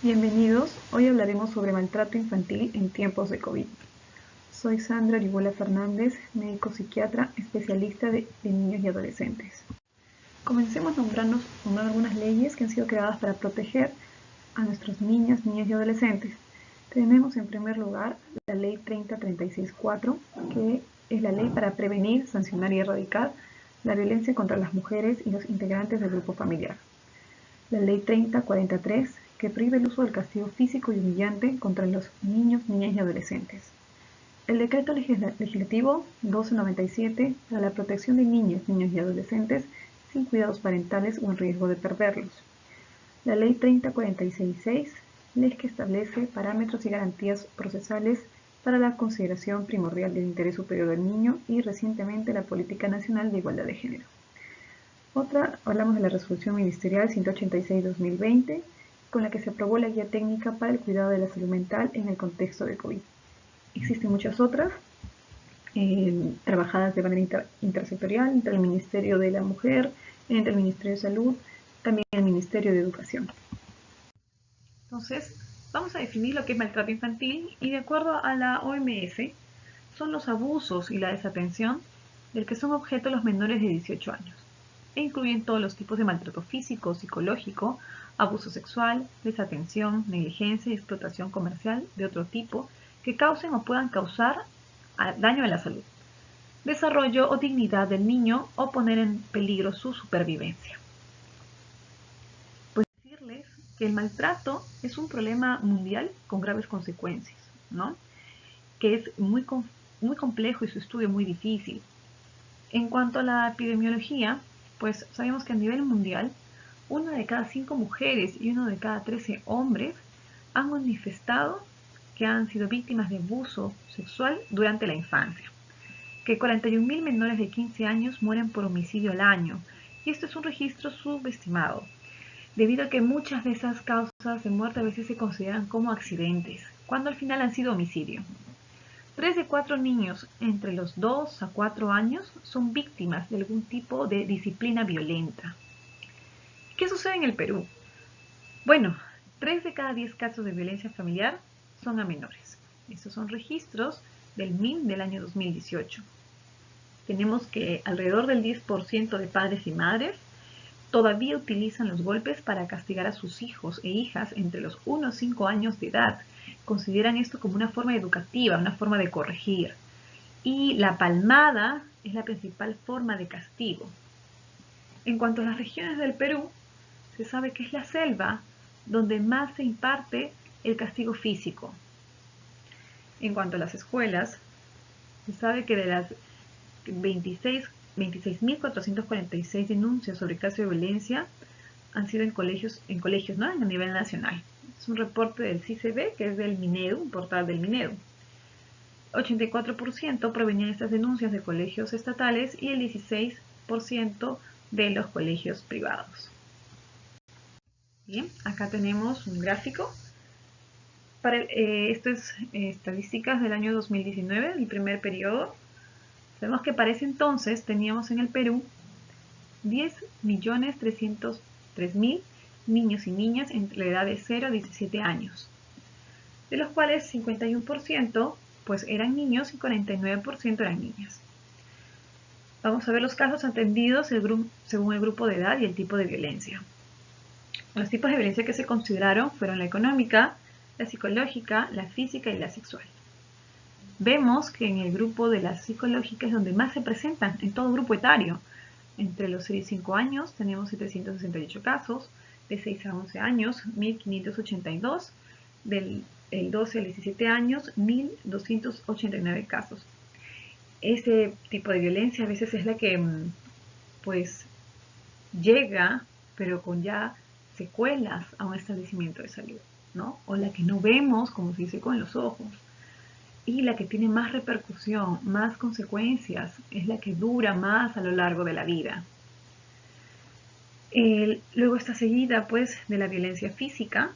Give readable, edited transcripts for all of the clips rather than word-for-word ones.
Bienvenidos, hoy hablaremos sobre maltrato infantil en tiempos de COVID. Soy Sandra Orihuela Fernández, médico psiquiatra, especialista de niños y adolescentes. Comencemos nombrando algunas leyes que han sido creadas para proteger a nuestros niños y adolescentes. Tenemos en primer lugar la ley 30364, que es la ley para prevenir, sancionar y erradicar la violencia contra las mujeres y los integrantes del grupo familiar. La ley 3043, que prohíbe el uso del castigo físico y humillante contra los niños, niñas y adolescentes. El decreto legislativo 1297 para la protección de niñas, niños y adolescentes sin cuidados parentales o en riesgo de perderlos. La ley 30466, ley que establece parámetros y garantías procesales para la consideración primordial del interés superior del niño y recientemente la Política Nacional de Igualdad de Género. Hablamos de la Resolución Ministerial 186-2020, con la que se aprobó la Guía Técnica para el Cuidado de la Salud Mental en el contexto de COVID. Existen muchas otras, trabajadas de manera intersectorial entre el Ministerio de la Mujer, entre el Ministerio de Salud, también el Ministerio de Educación. Entonces, vamos a definir lo que es maltrato infantil y de acuerdo a la OMS, son los abusos y la desatención del que son objeto los menores de 18 años. E incluyen todos los tipos de maltrato físico, psicológico, abuso sexual, desatención, negligencia y explotación comercial de otro tipo que causen o puedan causar daño a la salud, desarrollo o dignidad del niño o poner en peligro su supervivencia. Pues decirles que el maltrato es un problema mundial con graves consecuencias, ¿no? Que es muy complejo y su estudio muy difícil. En cuanto a la epidemiología, pues sabemos que a nivel mundial, 1 de cada 5 mujeres y 1 de cada 13 hombres han manifestado que han sido víctimas de abuso sexual durante la infancia, que 41.000 menores de 15 años mueren por homicidio al año, y esto es un registro subestimado, debido a que muchas de esas causas de muerte a veces se consideran como accidentes, cuando al final han sido homicidio. 3 de 4 niños entre los 2 a 4 años son víctimas de algún tipo de disciplina violenta. ¿Qué sucede en el Perú? Bueno, 3 de cada 10 casos de violencia familiar son a menores. Estos son registros del MIN del año 2018. Tenemos que alrededor del 10% de padres y madres todavía utilizan los golpes para castigar a sus hijos e hijas entre los 1 a 5 años de edad. Consideran esto como una forma educativa, una forma de corregir. Y la palmada es la principal forma de castigo. En cuanto a las regiones del Perú, se sabe que es la selva donde más se imparte el castigo físico. En cuanto a las escuelas, se sabe que de las 26.446 denuncias sobre casos de violencia han sido en colegios, ¿no? A nivel nacional. Es un reporte del CICB, que es del Minedu, un portal del Minedu. 84% provenían estas denuncias de colegios estatales y el 16% de los colegios privados. Bien, acá tenemos un gráfico. Esto es estadísticas del año 2019, el primer periodo. Sabemos que para ese entonces teníamos en el Perú 10.303.000 niños y niñas entre la edad de 0 a 17 años, de los cuales 51% pues eran niños y 49% eran niñas. Vamos a ver los casos atendidos según el grupo de edad y el tipo de violencia. Los tipos de violencia que se consideraron fueron la económica, la psicológica, la física y la sexual. Vemos que en el grupo de la psicológica es donde más se presentan en todo grupo etario. Entre los 6 y 5 años tenemos 768 casos, de 6 a 11 años 1.582, del 12 a 17 años 1.289 casos. Ese tipo de violencia a veces es la que pues llega, pero con ya secuelas a un establecimiento de salud, ¿no? O la que no vemos, como se dice, con los ojos. Y la que tiene más repercusión, más consecuencias, es la que dura más a lo largo de la vida. Luego está seguida pues de la violencia física.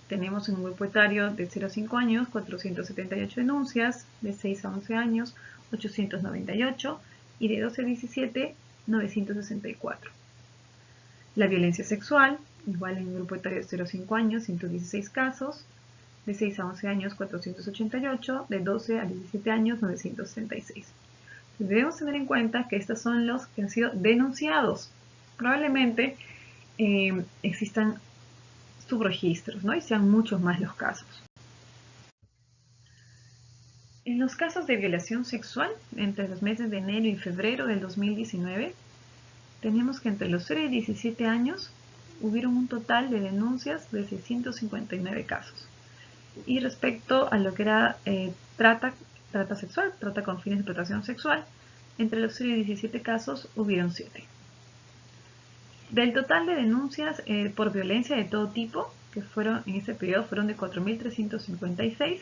Tenemos en un grupo etario de 0 a 5 años 478 denuncias, de 6 a 11 años 898 y de 12 a 17 964. La violencia sexual, igual en el grupo etario de 0 a 5 años, 116 casos, de 6 a 11 años, 488, de 12 a 17 años, 936. Debemos tener en cuenta que estos son los que han sido denunciados. Probablemente existan subregistros, ¿no? Y sean muchos más los casos. En los casos de violación sexual, entre los meses de enero y febrero del 2019, tenemos que entre los 0 y 17 años hubieron un total de denuncias de 659 casos. Y respecto a lo que era trata sexual, trata con fines de explotación sexual, entre los 0 y 17 casos hubieron 7. Del total de denuncias por violencia de todo tipo, que fueron en este periodo fueron de 4.356,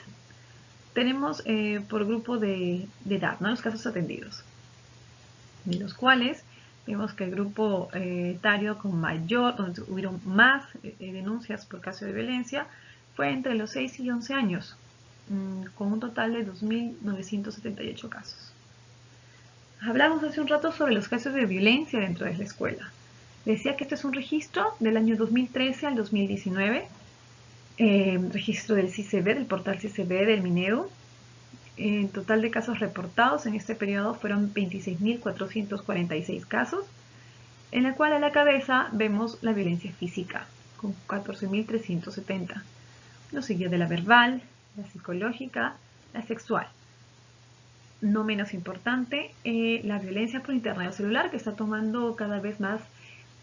tenemos por grupo de edad, ¿no? Los casos atendidos, de los cuales vemos que el grupo etario con mayor, donde hubieron más denuncias por caso de violencia, fue entre los 6 y 11 años, con un total de 2.978 casos. Hablamos hace un rato sobre los casos de violencia dentro de la escuela. Decía que este es un registro del año 2013 al 2019, registro del CICB, del portal CICB del Minedu. En total de casos reportados en este periodo fueron 26.446 casos, en la cual a la cabeza vemos la violencia física, con 14.370. Lo siguió de la verbal, la psicológica, la sexual. No menos importante, la violencia por internet o celular, que está tomando cada vez más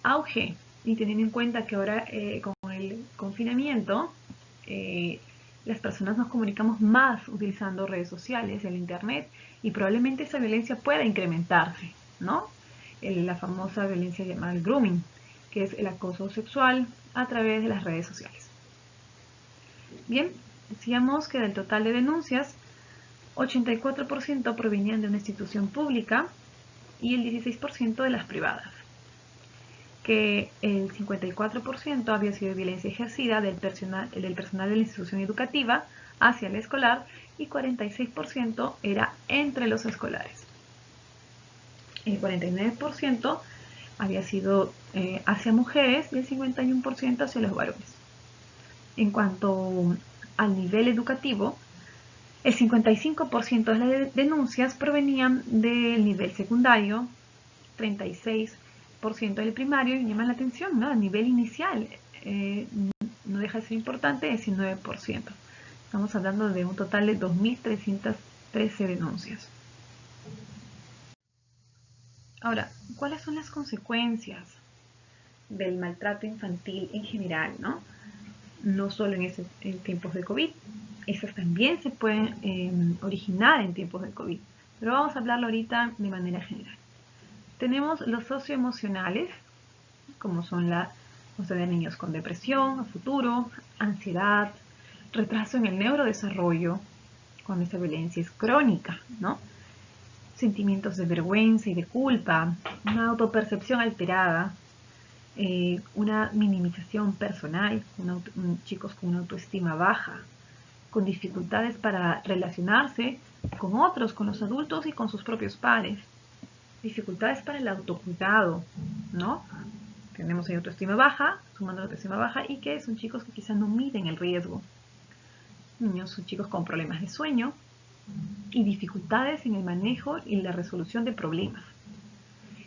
auge, y teniendo en cuenta que ahora con el confinamiento las personas nos comunicamos más utilizando redes sociales, el internet, y probablemente esa violencia pueda incrementarse, ¿no? La famosa violencia llamada el grooming, que es el acoso sexual a través de las redes sociales. Bien, decíamos que del total de denuncias, 84% provenían de una institución pública y el 16% de las privadas, que el 54% había sido violencia ejercida del personal de la institución educativa hacia el escolar y 46% era entre los escolares. El 49% había sido hacia mujeres y el 51% hacia los varones. En cuanto al nivel educativo, el 55% de las denuncias provenían del nivel secundario, 36% del primario, y llaman la atención, ¿no? A nivel inicial no deja de ser importante, 19%. Estamos hablando de un total de 2.313 denuncias. Ahora, ¿cuáles son las consecuencias del maltrato infantil en general, ¿no? No solo en tiempos de COVID, esas también se pueden originar en tiempos de COVID, pero vamos a hablarlo ahorita de manera general. Tenemos los socioemocionales, como son de niños con depresión a futuro, ansiedad, retraso en el neurodesarrollo, cuando esta violencia es crónica, ¿no? Sentimientos de vergüenza y de culpa, una autopercepción alterada, una minimización personal, chicos con una autoestima baja, con dificultades para relacionarse con otros, con los adultos y con sus propios pares, dificultades para el autocuidado, ¿no? Tenemos ahí autoestima baja, sumando la autoestima baja, y que son chicos que quizás no miden el riesgo. Niños son chicos con problemas de sueño y dificultades en el manejo y la resolución de problemas.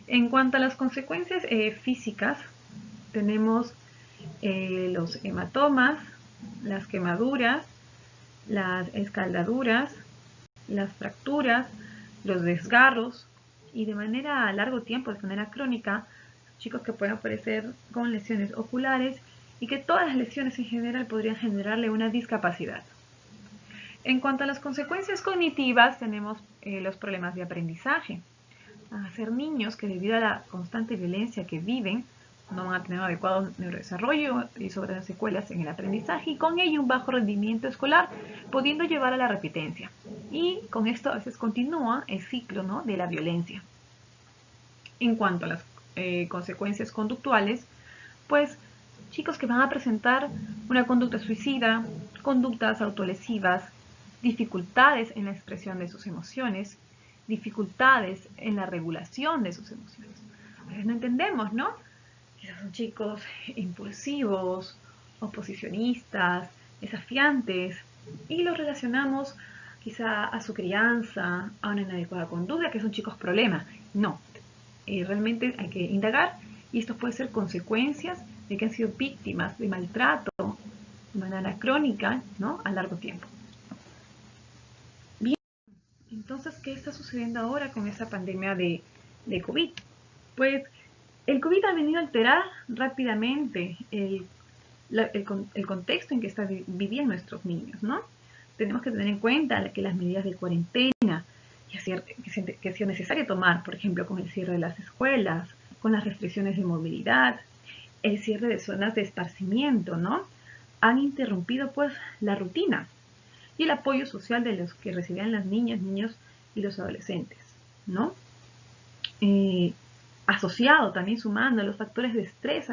En cuanto a las consecuencias físicas, tenemos los hematomas, las quemaduras, las escaldaduras, las fracturas, los desgarros, y de manera a largo tiempo, de manera crónica, chicos que pueden aparecer con lesiones oculares y que todas las lesiones en general podrían generarle una discapacidad. En cuanto a las consecuencias cognitivas, tenemos los problemas de aprendizaje. Van a ser niños que debido a la constante violencia que viven, no van a tener un adecuado neurodesarrollo y sobre las secuelas en el aprendizaje, y con ello un bajo rendimiento escolar, pudiendo llevar a la repitencia. Y con esto a veces continúa el ciclo, ¿no?, de la violencia. En cuanto a las consecuencias conductuales, pues chicos que van a presentar una conducta suicida, conductas autolesivas, dificultades en la expresión de sus emociones, dificultades en la regulación de sus emociones. A veces no entendemos, ¿no? Quizás son chicos impulsivos, oposicionistas, desafiantes, y los relacionamos quizá a su crianza, a una inadecuada conducta, que son chicos problemas. No, realmente hay que indagar y esto puede ser consecuencias de que han sido víctimas de maltrato de manera crónica, ¿no? A largo tiempo. Bien, entonces, ¿qué está sucediendo ahora con esta pandemia de COVID? Pues el COVID ha venido a alterar rápidamente el contexto en que vivían nuestros niños, ¿no? Tenemos que tener en cuenta que las medidas de cuarentena que ha sido necesario tomar, por ejemplo, con el cierre de las escuelas, con las restricciones de movilidad, el cierre de zonas de esparcimiento, ¿no? Han interrumpido pues la rutina y el apoyo social de los que recibían las niñas, niños y los adolescentes, ¿no? Asociado también sumando los factores de estrés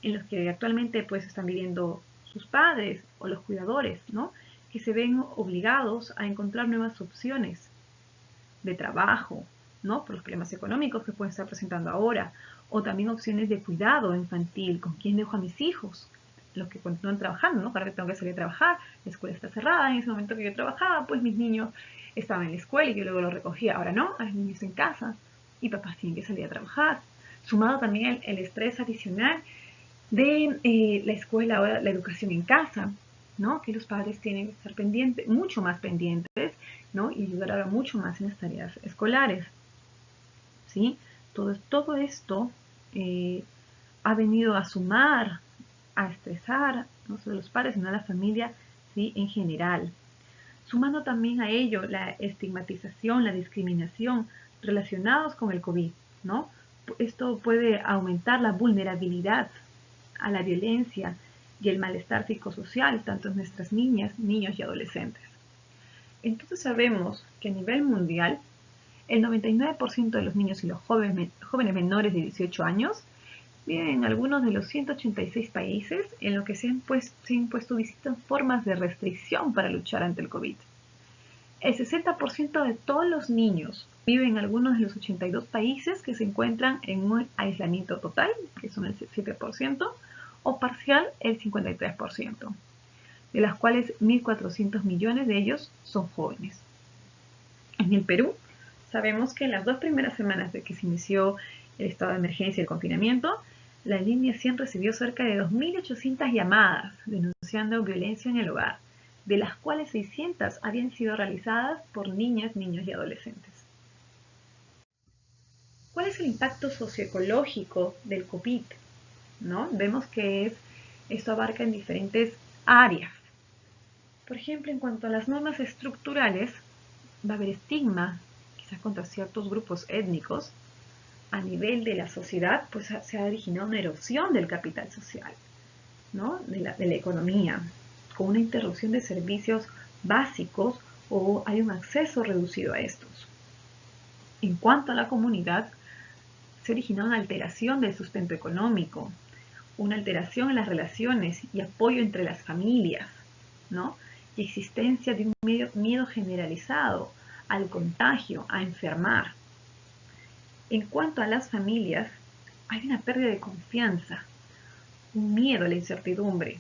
en los que actualmente pues están viviendo sus padres o los cuidadores, ¿no? Que se ven obligados a encontrar nuevas opciones de trabajo, ¿no? Por los problemas económicos que pueden estar presentando ahora, o también opciones de cuidado infantil, ¿con quién dejo a mis hijos? Los que continúan trabajando, ¿no? Para que tengo que salir a trabajar, la escuela está cerrada, en ese momento que yo trabajaba, pues mis niños estaban en la escuela y yo luego los recogía, ahora no, hay niños en casa y papás tienen que salir a trabajar. Sumado también el estrés adicional de la escuela, ahora la educación en casa, ¿no? Que los padres tienen que estar pendientes, mucho más pendientes, ¿no? Y ayudar ahora mucho más en las tareas escolares, ¿sí? Todo esto ha venido a sumar, a estresar, no solo a los padres, sino a la familia, ¿sí? En general. Sumando también a ello la estigmatización, la discriminación relacionados con el COVID, ¿no? Esto puede aumentar la vulnerabilidad a la violencia y el malestar psicosocial, tanto en nuestras niñas, niños y adolescentes. Entonces sabemos que a nivel mundial, el 99% de los niños y los jóvenes menores de 18 años viven en algunos de los 186 países en los que se han impuesto distintas formas de restricción para luchar ante el COVID. El 60% de todos los niños viven en algunos de los 82 países que se encuentran en un aislamiento total, que son el 7%, o parcial el 53%, de las cuales 1.400 millones de ellos son jóvenes. En el Perú, sabemos que en las 2 primeras semanas de que se inició el estado de emergencia y el confinamiento, la línea 100 recibió cerca de 2.800 llamadas denunciando violencia en el hogar, de las cuales 600 habían sido realizadas por niñas, niños y adolescentes. ¿Cuál es el impacto socioecológico del COVID? ¿No? Vemos que esto abarca en diferentes áreas. Por ejemplo, en cuanto a las normas estructurales, va a haber estigma, quizás contra ciertos grupos étnicos. A nivel de la sociedad, pues se ha originado una erosión del capital social, ¿no? de la economía, con una interrupción de servicios básicos o hay un acceso reducido a estos. En cuanto a la comunidad, se origina una alteración del sustento económico, una alteración en las relaciones y apoyo entre las familias, ¿no? Y existencia de un miedo generalizado al contagio, a enfermar. En cuanto a las familias, hay una pérdida de confianza, un miedo a la incertidumbre,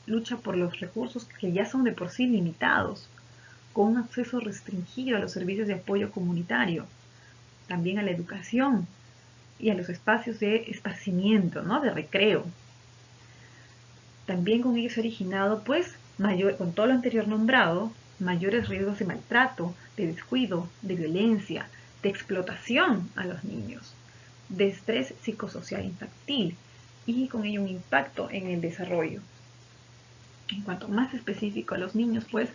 lucha por los recursos que ya son de por sí limitados, con un acceso restringido a los servicios de apoyo comunitario, también a la educación y a los espacios de esparcimiento, ¿no? De recreo. También con ello se ha originado, pues, con todo lo anterior nombrado, mayores riesgos de maltrato, de descuido, de violencia, de explotación a los niños, de estrés psicosocial infantil y con ello un impacto en el desarrollo. En cuanto más específico a los niños, pues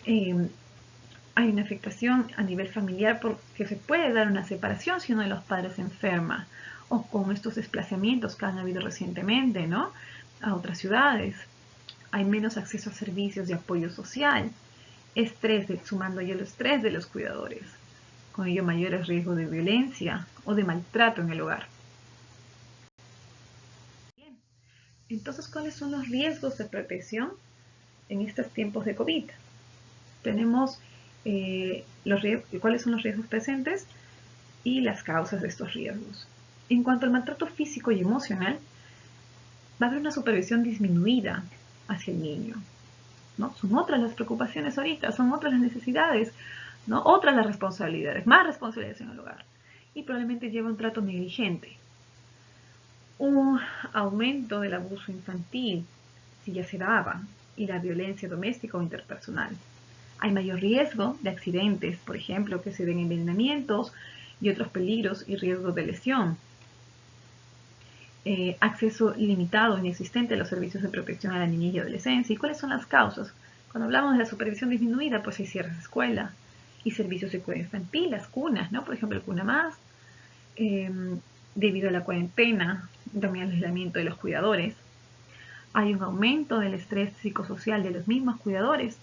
hay una afectación a nivel familiar porque se puede dar una separación si uno de los padres se enferma o con estos desplazamientos que han habido recientemente, ¿no? A otras ciudades. Hay menos acceso a servicios de apoyo social, sumando yo el estrés de los cuidadores, con ello mayores riesgos de violencia o de maltrato en el hogar. Bien, entonces, ¿cuáles son los riesgos de protección en estos tiempos de COVID? Tenemos cuáles son los riesgos presentes y las causas de estos riesgos. En cuanto al maltrato físico y emocional, va a haber una supervisión disminuida hacia el niño, ¿no? Son otras las preocupaciones ahorita, son otras las necesidades, ¿no? Otras las responsabilidades, más responsabilidades en el hogar. Y probablemente lleva un trato negligente. Un aumento del abuso infantil, si ya se daba, y la violencia doméstica o interpersonal. Hay mayor riesgo de accidentes, por ejemplo, que se den envenenamientos y otros peligros y riesgos de lesión. Acceso limitado o inexistente a los servicios de protección a la niñez y adolescencia. ¿Y cuáles son las causas? Cuando hablamos de la supervisión disminuida, pues hay cierres de escuela y servicios de cuidado infantil, las cunas, ¿no? Por ejemplo, el Cuna Más, debido a la cuarentena, también al aislamiento de los cuidadores. Hay un aumento del estrés psicosocial de los mismos cuidadores.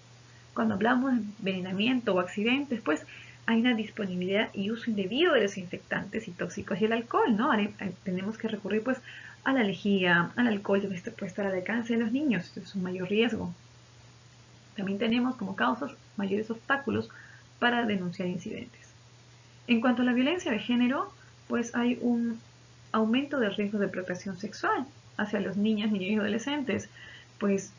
Cuando hablamos de envenenamiento o accidentes, pues hay una disponibilidad y uso indebido de desinfectantes y tóxicos y el alcohol, ¿no? Ahora tenemos que recurrir pues a la lejía, al alcohol, que puede estar al alcance de los niños, esto es un mayor riesgo. También tenemos como causas mayores obstáculos para denunciar incidentes. En cuanto a la violencia de género, pues hay un aumento del riesgo de explotación sexual hacia los niños y adolescentes, pues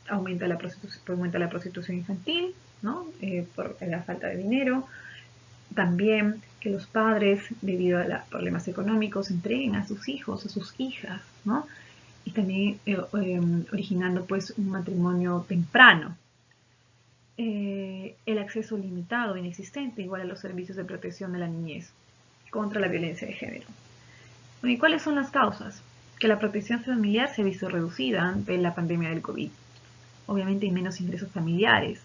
aumenta la prostitución infantil, ¿no? Por la falta de dinero. También que los padres, debido a los problemas económicos, entreguen a sus hijos, a sus hijas, ¿no? Y también originando pues un matrimonio temprano. El acceso limitado, inexistente, igual a los servicios de protección de la niñez contra la violencia de género. ¿Y cuáles son las causas? Que la protección familiar se ha visto reducida ante la pandemia del COVID. Obviamente hay menos ingresos familiares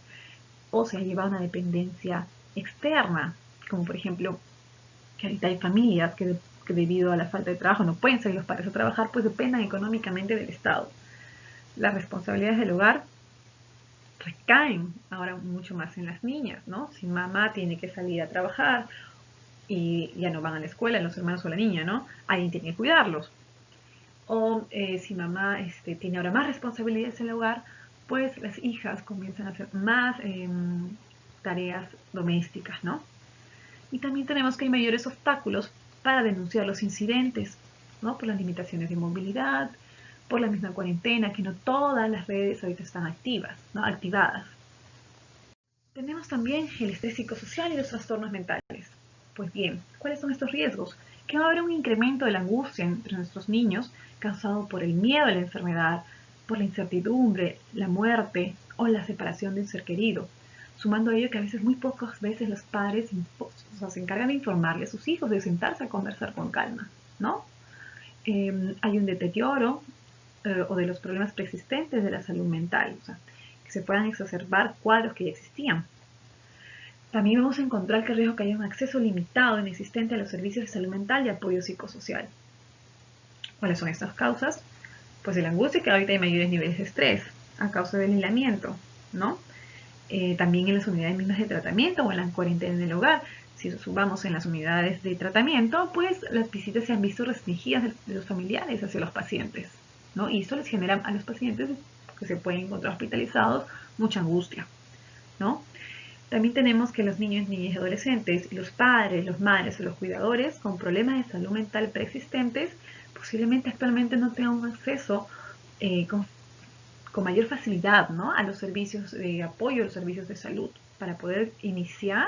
o se ha llevado a una dependencia externa, como por ejemplo que ahorita hay familias que debido a la falta de trabajo no pueden salir los padres a trabajar, pues dependan económicamente del Estado. Las responsabilidades del hogar recaen ahora mucho más en las niñas, ¿no? Si mamá tiene que salir a trabajar y ya no van a la escuela, los hermanos o la niña, ¿no? Alguien tiene que cuidarlos. O si mamá tiene ahora más responsabilidades en el hogar, pues las hijas comienzan a hacer más tareas domésticas, ¿no? Y también tenemos que hay mayores obstáculos para denunciar los incidentes, ¿no? Por las limitaciones de movilidad, por la misma cuarentena, que no todas las redes ahorita están activas, ¿no? Activadas. Tenemos también el estrés psicosocial y los trastornos mentales. Pues bien, ¿cuáles son estos riesgos? Que va a haber un incremento de la angustia entre nuestros niños causado por el miedo a la enfermedad, por la incertidumbre, la muerte o la separación de un ser querido. Sumando a ello que a veces, muy pocas veces los padres se encargan de informarle a sus hijos, de sentarse a conversar con calma, ¿no? Hay un deterioro o de los problemas persistentes de la salud mental, o sea, que se puedan exacerbar cuadros que ya existían. También vamos a encontrar que el riesgo que haya un acceso limitado e inexistente a los servicios de salud mental y apoyo psicosocial. ¿Cuáles son estas causas? Pues de la angustia, que ahorita hay mayores niveles de estrés a causa del aislamiento, ¿no? También en las unidades mismas de tratamiento o en la cuarentena en el hogar. Si subamos en las unidades de tratamiento, pues las visitas se han visto restringidas de los familiares hacia los pacientes, ¿no? Y esto les genera a los pacientes que se pueden encontrar hospitalizados mucha angustia, ¿no? También tenemos que los niños, niñas y adolescentes y los padres, los madres o los cuidadores con problemas de salud mental preexistentes posiblemente actualmente no tengan un acceso con mayor facilidad, ¿no? A los servicios de apoyo, a los servicios de salud, para poder iniciar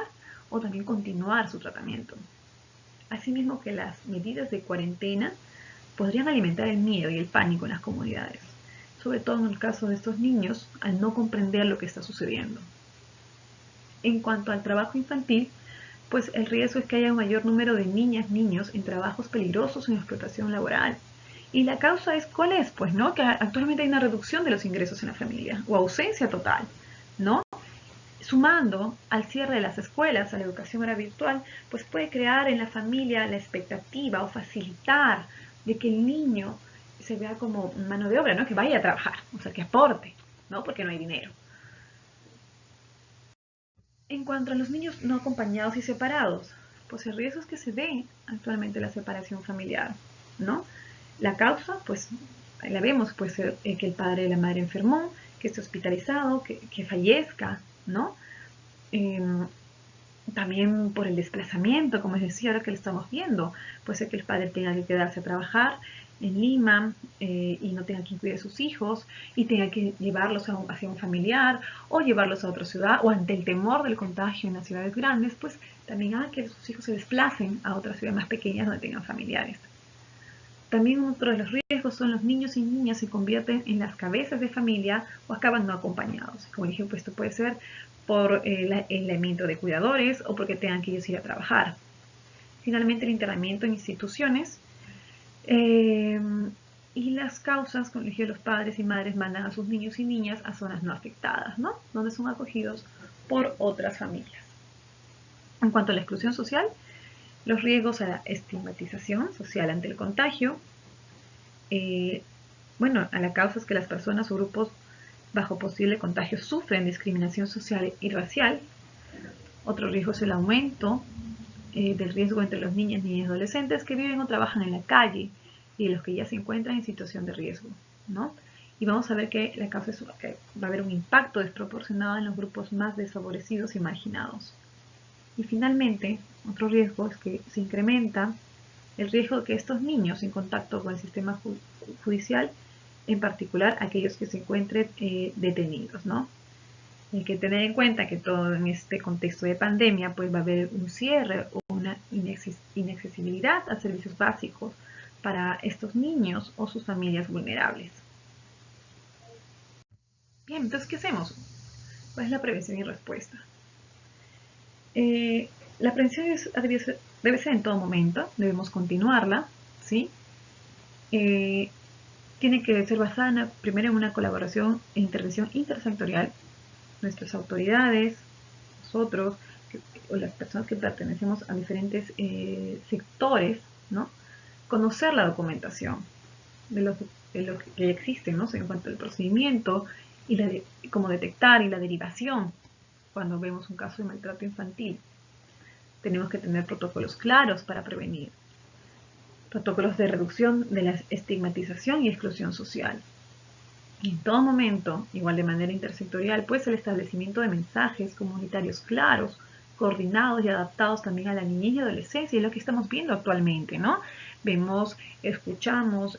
o también continuar su tratamiento. Asimismo que las medidas de cuarentena podrían alimentar el miedo y el pánico en las comunidades, sobre todo en el caso de estos niños, al no comprender lo que está sucediendo. En cuanto al trabajo infantil, pues el riesgo es que haya un mayor número de niñas, niños en trabajos peligrosos en explotación laboral. Y la causa es, ¿cuál es? Pues no, que actualmente hay una reducción de los ingresos en la familia o ausencia total, ¿no? Sumando al cierre de las escuelas, a la educación ahora virtual, pues puede crear en la familia la expectativa o facilitar de que el niño se vea como mano de obra, ¿no? Que vaya a trabajar, o sea, que aporte, ¿no? Porque no hay dinero. En cuanto a los niños no acompañados y separados, pues el riesgo es que se dé actualmente la separación familiar, ¿no? La causa, pues la vemos, puede ser que el padre de la madre enfermó, que esté hospitalizado, que fallezca, ¿no? También por el desplazamiento, como les decía, ahora que lo estamos viendo. Puede ser que el padre tenga que quedarse a trabajar en Lima y no tenga quien cuide a sus hijos y tenga que llevarlos hacia un familiar o llevarlos a otra ciudad, o ante el temor del contagio en las ciudades grandes, pues también haga que sus hijos se desplacen a otras ciudades más pequeñas donde tengan familiares. También otro de los riesgos son los niños y niñas se convierten en las cabezas de familia o acaban no acompañados. Como dije, pues esto puede ser por el aislamiento de cuidadores o porque tengan que ellos ir a trabajar. Finalmente, el internamiento en instituciones y las causas, como dije, los padres y madres mandan a sus niños y niñas a zonas no afectadas, ¿no? Donde son acogidos por otras familias. En cuanto a la exclusión social, los riesgos a la estigmatización social ante el contagio, a la causa es que las personas o grupos bajo posible contagio sufren discriminación social y racial. Otro riesgo es el aumento del riesgo entre los niños, niñas y adolescentes que viven o trabajan en la calle y de los que ya se encuentran en situación de riesgo, ¿no? Y vamos a ver que la causa es que va a haber un impacto desproporcionado en los grupos más desfavorecidos y marginados. Y finalmente, otro riesgo es que se incrementa el riesgo de que estos niños en contacto con el sistema judicial, en particular aquellos que se encuentren detenidos, ¿no? Hay que tener en cuenta que todo en este contexto de pandemia pues va a haber un cierre o una inaccesibilidad a servicios básicos para estos niños o sus familias vulnerables. Bien, entonces, ¿qué hacemos? ¿Cuál es la prevención y respuesta? La prevención debe ser en todo momento, debemos continuarla, ¿sí? Tiene que ser basada primero en una colaboración e intervención intersectorial. Nuestras autoridades, nosotros, o las personas que pertenecemos a diferentes sectores, ¿no? Conocer la documentación de lo que existe, ¿no? En cuanto al procedimiento y cómo detectar y la derivación cuando vemos un caso de maltrato infantil. Tenemos que tener protocolos claros para prevenir. Protocolos de reducción de la estigmatización y exclusión social. Y en todo momento, igual de manera intersectorial, pues el establecimiento de mensajes comunitarios claros, coordinados y adaptados también a la niñez y adolescencia, y lo que estamos viendo actualmente, ¿no? Escuchamos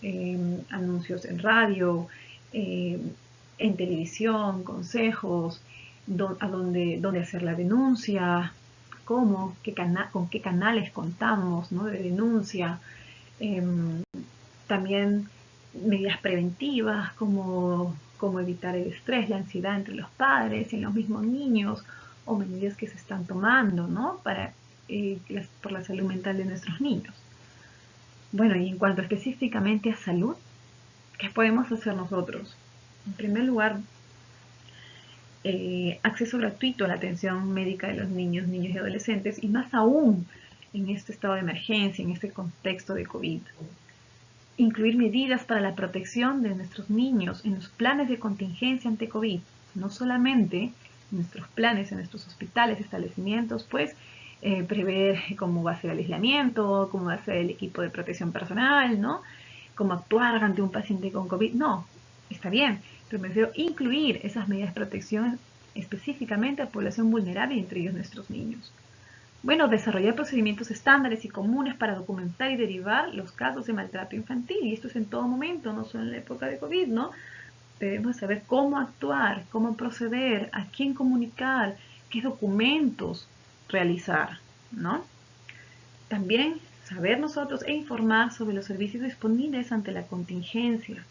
anuncios en radio, en televisión, consejos, dónde hacer la denuncia, cómo, con qué canales contamos, ¿no? De denuncia. También medidas preventivas como evitar el estrés, la ansiedad entre los padres y en los mismos niños, o medidas que se están tomando, ¿no? Por la salud mental de nuestros niños. Bueno, y en cuanto específicamente a salud, ¿qué podemos hacer nosotros? En primer lugar, acceso gratuito a la atención médica de los niños y adolescentes, y más aún en este estado de emergencia, en este contexto de COVID. Incluir medidas para la protección de nuestros niños en los planes de contingencia ante COVID, no solamente en nuestros planes, en nuestros hospitales, establecimientos, pues prever cómo va a ser el aislamiento, cómo va a ser el equipo de protección personal, ¿no? Cómo actuar ante un paciente con COVID. No, está bien, pero me refiero a incluir esas medidas de protección específicamente a la población vulnerable, entre ellos nuestros niños. Bueno, desarrollar procedimientos estándares y comunes para documentar y derivar los casos de maltrato infantil. Y esto es en todo momento, no solo en la época de COVID, ¿no? Debemos saber cómo actuar, cómo proceder, a quién comunicar, qué documentos realizar, ¿no? También saber nosotros e informar sobre los servicios disponibles ante la contingencia,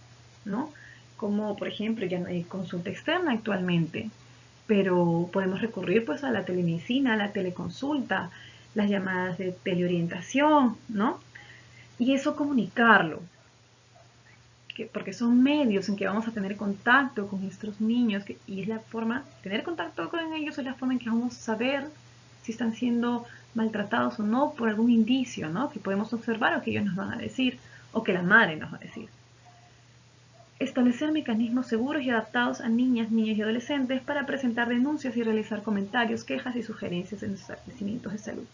¿no? Como, por ejemplo, ya no hay consulta externa actualmente, pero podemos recurrir pues a la telemedicina, a la teleconsulta, las llamadas de teleorientación, ¿no? Y eso comunicarlo, porque son medios en que vamos a tener contacto con nuestros niños, y es la forma, tener contacto con ellos es la forma en que vamos a saber si están siendo maltratados o no por algún indicio, ¿no? Que podemos observar o que ellos nos van a decir, o que la madre nos va a decir. Establecer mecanismos seguros y adaptados a niñas, niños y adolescentes para presentar denuncias y realizar comentarios, quejas y sugerencias en los establecimientos de salud.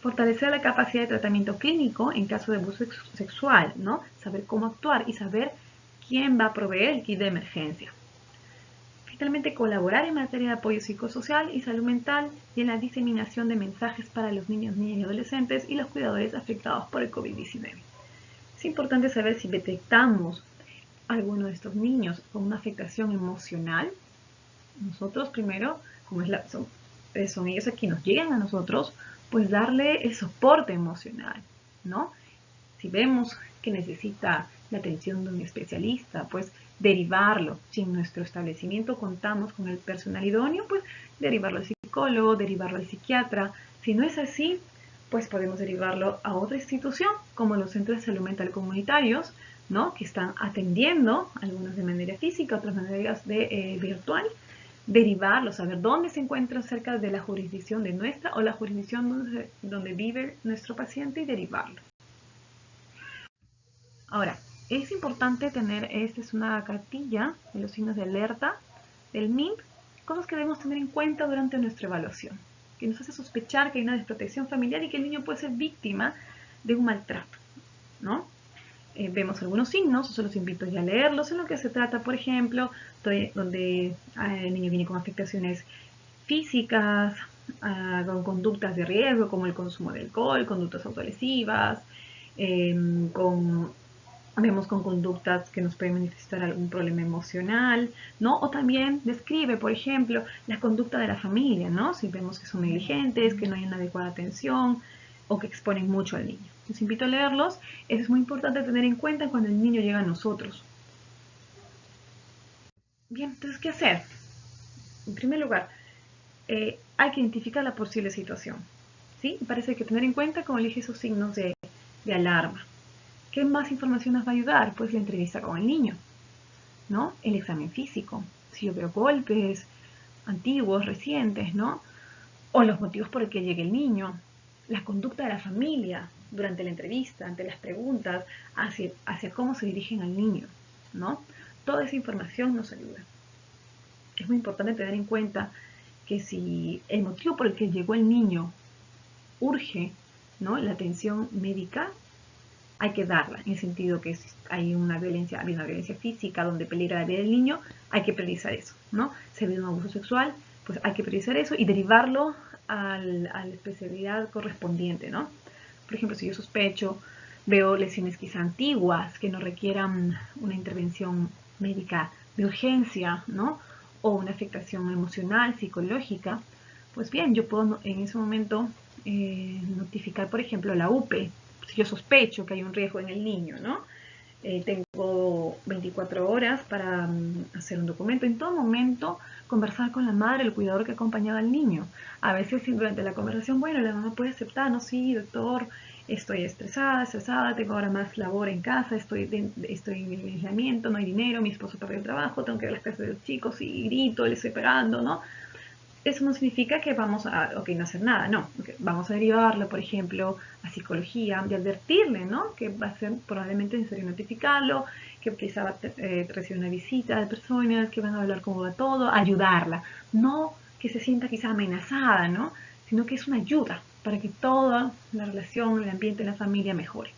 Fortalecer la capacidad de tratamiento clínico en caso de abuso sexual, ¿no? Saber cómo actuar y saber quién va a proveer el kit de emergencia. Finalmente, colaborar en materia de apoyo psicosocial y salud mental y en la diseminación de mensajes para los niños, niñas y adolescentes y los cuidadores afectados por el COVID-19. Es importante saber si detectamos a alguno de estos niños con una afectación emocional. Nosotros primero, como son ellos a quienes nos llegan a nosotros, pues darle el soporte emocional, ¿no? Si vemos que necesita la atención de un especialista, pues derivarlo. Si en nuestro establecimiento contamos con el personal idóneo, pues derivarlo al psicólogo, derivarlo al psiquiatra. Si no es así, pues podemos derivarlo a otra institución, como los centros de salud mental comunitarios, ¿no? Que están atendiendo, algunos de manera física, otras de manera virtual, derivarlo, saber dónde se encuentra cerca de la jurisdicción de nuestra o la jurisdicción donde vive nuestro paciente y derivarlo. Ahora, es importante tener, esta es una cartilla de los signos de alerta del MINT, cosas que debemos tener en cuenta durante nuestra evaluación, que nos hace sospechar que hay una desprotección familiar y que el niño puede ser víctima de un maltrato, ¿no? Vemos algunos signos, yo los invito ya a leerlos, en lo que se trata, por ejemplo, donde el niño viene con afectaciones físicas, con conductas de riesgo como el consumo de alcohol, conductas autolesivas, vemos con conductas que nos pueden manifestar algún problema emocional, ¿no? O también describe, por ejemplo, la conducta de la familia, ¿no? Si vemos que son negligentes, que no hay una adecuada atención o que exponen mucho al niño. Les invito a leerlos. Eso es muy importante tener en cuenta cuando el niño llega a nosotros. Bien, entonces, ¿qué hacer? En primer lugar, hay que identificar la posible situación, ¿sí? Parece que tener en cuenta, como dije, esos signos de alarma. ¿Qué más información nos va a ayudar? Pues la entrevista con el niño, ¿no? El examen físico. Si yo veo golpes antiguos, recientes, ¿no? O los motivos por el que llegue el niño. La conducta de la familia durante la entrevista, ante las preguntas, hacia cómo se dirigen al niño, ¿no? Toda esa información nos ayuda. Es muy importante tener en cuenta que si el motivo por el que llegó el niño urge, ¿no?, la atención médica, hay que darla, en el sentido que si hay una violencia física donde peligra la vida del niño, hay que priorizar eso, ¿no? Si ha habido un abuso sexual, pues hay que priorizar eso y derivarlo a la especialidad correspondiente, ¿no? Por ejemplo, si yo sospecho, veo lesiones quizá antiguas que no requieran una intervención médica de urgencia, ¿no? O una afectación emocional, psicológica, pues bien, yo puedo en ese momento notificar, por ejemplo, la UPE, si yo sospecho que hay un riesgo en el niño, ¿no? Tengo 24 horas para hacer un documento. En todo momento, conversar con la madre, el cuidador que acompañaba al niño. A veces, durante la conversación, bueno, la mamá puede aceptar, no, sí, doctor, estoy estresada, tengo ahora más labor en casa, estoy en aislamiento, no hay dinero, mi esposo perdió el trabajo, tengo que ver las clases de los chicos y grito, le estoy pegando, ¿no? Eso no significa que vamos a, no hacer nada, no. Vamos a derivarlo, por ejemplo, a psicología, y advertirle, ¿no?, que va a ser probablemente necesario notificarlo, que quizá va a recibir una visita de personas que van a hablar cómo va todo, ayudarla. No que se sienta quizá amenazada, ¿no?, sino que es una ayuda para que toda la relación, el ambiente, la familia mejore.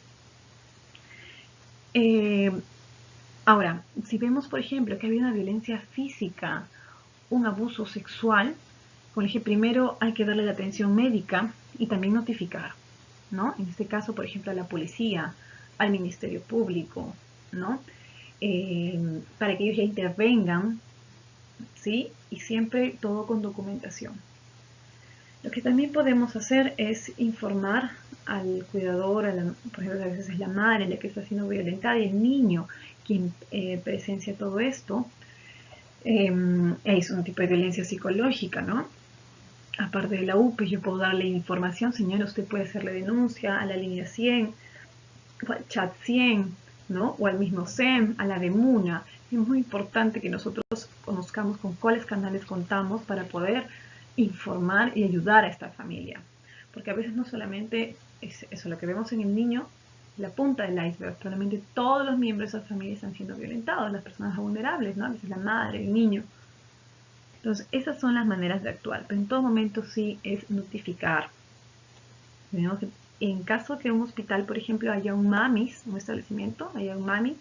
Ahora, si vemos, por ejemplo, que había una violencia física, un abuso sexual, como dije, primero hay que darle la atención médica y también notificar, ¿no? En este caso, por ejemplo, a la policía, al Ministerio Público, ¿no? Para que ellos ya intervengan, ¿sí? Y siempre todo con documentación. Lo que también podemos hacer es informar al cuidador, por ejemplo, a veces es la madre la que está siendo violentada y el niño quien presencia todo esto. Es un tipo de violencia psicológica, ¿no? Aparte de la UPE, yo puedo darle información, señora, usted puede hacerle denuncia a la línea 100, o al chat 100, ¿no? O al mismo SEM, a la de MUNA. Es muy importante que nosotros conozcamos con cuáles canales contamos para poder informar y ayudar a esta familia. Porque a veces no solamente es eso, lo que vemos en el niño, la punta del iceberg, probablemente todos los miembros de esa familia están siendo violentados, las personas vulnerables, ¿no? A veces la madre, el niño. Entonces, esas son las maneras de actuar, pero en todo momento sí es notificar. En caso que un hospital, por ejemplo, haya un MAMIS, un establecimiento, haya un MAMI,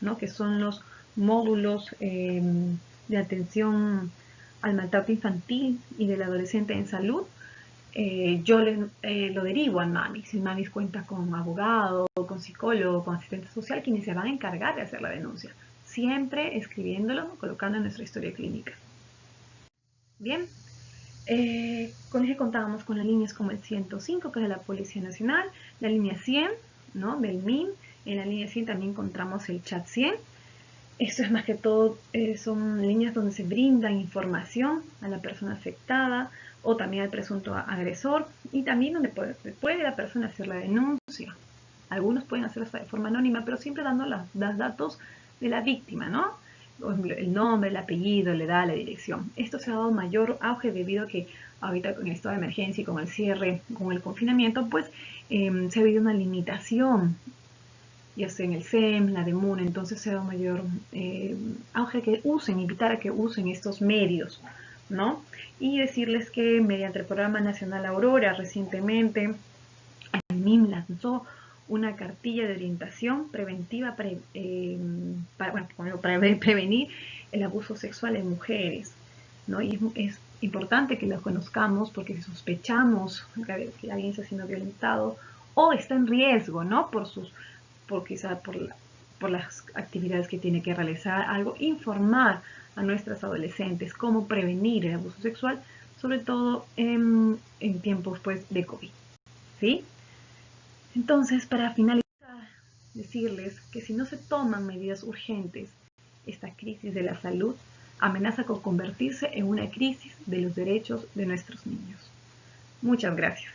¿no?, que son los módulos de atención al maltrato infantil y del adolescente en salud, yo lo derivo al MAMIS. El MAMIS cuenta con abogado, con psicólogo, con asistente social, quienes se van a encargar de hacer la denuncia, siempre escribiéndolo, colocando en nuestra historia clínica. Bien, con eso contábamos con las líneas como el 105, que es de la Policía Nacional, la línea 100, ¿no?, del MIN. En la línea 100 también encontramos el chat 100. Esto es más que todo, son líneas donde se brinda información a la persona afectada o también al presunto agresor, y también donde puede la persona hacer la denuncia. Algunos pueden hacerlo hasta de forma anónima, pero siempre dando los datos de la víctima, ¿no? El nombre, el apellido, la edad, la dirección. Esto se ha dado mayor auge debido a que ahorita con el estado de emergencia y con el cierre, con el confinamiento, pues se ha habido una limitación, ya sea en el SEM, la DEMUN. Entonces se ha dado mayor auge que invitar a que usen estos medios, ¿no? Y decirles que mediante el Programa Nacional Aurora, recientemente el MIM lanzó una cartilla de orientación preventiva para prevenir el abuso sexual en mujeres, ¿no? Y es importante que lo conozcamos, porque si sospechamos que alguien está siendo violentado o está en riesgo, ¿no?, quizá por las actividades que tiene que realizar, algo, informar a nuestras adolescentes cómo prevenir el abuso sexual, sobre todo en tiempos, pues, de COVID, ¿sí? Entonces, para finalizar, decirles que si no se toman medidas urgentes, esta crisis de la salud amenaza con convertirse en una crisis de los derechos de nuestros niños. Muchas gracias.